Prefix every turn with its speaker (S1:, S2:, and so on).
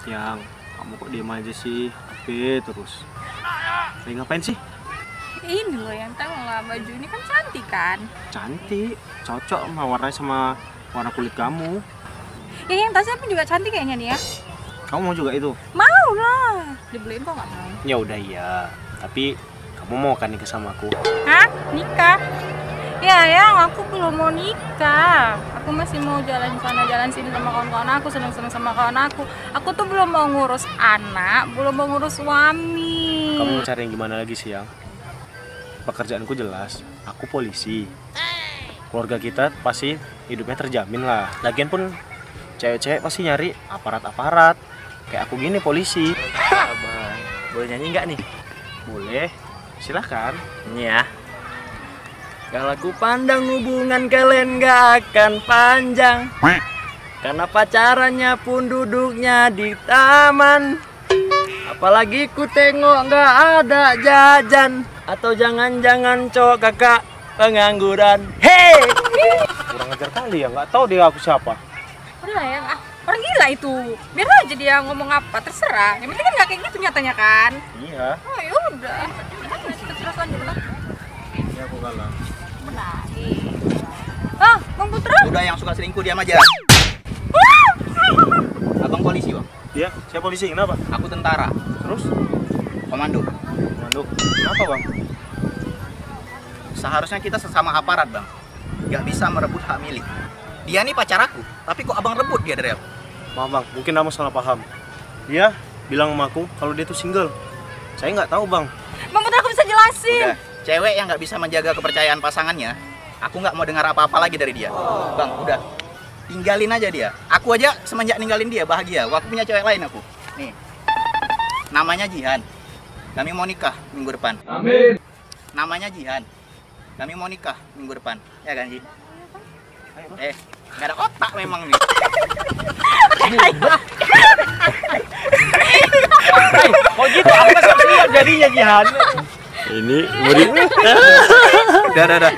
S1: Yang, kamu kok diem aja sih? Tapi terus. Lagi ngapain sih?
S2: Ini loh yang tahu lah, baju ini kan cantik kan?
S1: Cantik, cocok sama warnanya sama warna kulit kamu.
S2: Ya yang tasnya pun juga cantik kayaknya nih ya.
S1: Kamu mau juga itu?
S2: Mau lah, dibeliin kok nggak mau.
S1: Ya udah iya, tapi kamu mau kan nikah sama aku?
S2: Hah? Nikah? Ya yang aku belum mau nikah. Aku masih mau jalan sana jalan sini sama kawan-kawan aku, seneng-seneng sama kawan aku. Aku tuh belum mau ngurus anak, belum mau ngurus suami.
S1: Kamu mau cari yang gimana lagi sih, Yang? Pekerjaanku jelas, aku polisi. Keluarga kita pasti hidupnya terjamin lah. Lagian pun cewek-cewek pasti nyari aparat-aparat. Kayak aku gini polisi.
S3: Abang, boleh nyanyi nggak nih?
S1: Boleh, silahkan.
S3: Ini ya. Kalau ku pandang hubungan kalian gak akan panjang, karena pacarannya pun duduknya di taman. Apalagi ku tengok gak ada jajan, atau jangan-jangan cowok kakak pengangguran. Hei!
S1: Kurang ajar kali ya, nggak tahu dia aku siapa.
S2: Udah ya, orang gila itu. Biar aja dia ngomong apa, terserah. Yang penting kan nggak kayak gitu nyatanya kan.
S1: Iya,
S2: Oh ya udah. Terus lanjut lah.
S1: ini aku kalah.
S2: Benar. Ah, Bang Putra.
S4: Udah yang suka selingkuh diam aja. Abang polisi, Bang.
S1: Iya, saya polisi, kenapa?
S4: Aku tentara.
S1: Terus?
S4: Komando.
S1: Waduh, kenapa bang?
S4: Seharusnya kita sesama aparat, Bang. Gak bisa merebut hak milik. Dia nih pacar aku, tapi kok abang rebut dia dari aku?
S1: Maaf bang, mungkin kamu salah paham. Dia bilang sama aku kalau dia tuh single. Saya nggak tahu bang.
S2: Bang Putra aku bisa jelasin.
S4: Udah, cewek yang gak bisa menjaga kepercayaan pasangannya, aku nggak mau dengar apa-apa lagi dari dia. Bang, udah. Tinggalin aja dia. Aku aja semenjak ninggalin dia bahagia. Aku punya cewek lain aku. Nih. Namanya Jihan. Kami mau nikah minggu depan. Amin. Namanya Jihan. Kami mau nikah minggu depan. Ya kan, Ji? Nggak ada otak memang nih.
S1: Oh gitu, aku masih siap jadinya Jihan. Ini murid.
S4: Udah.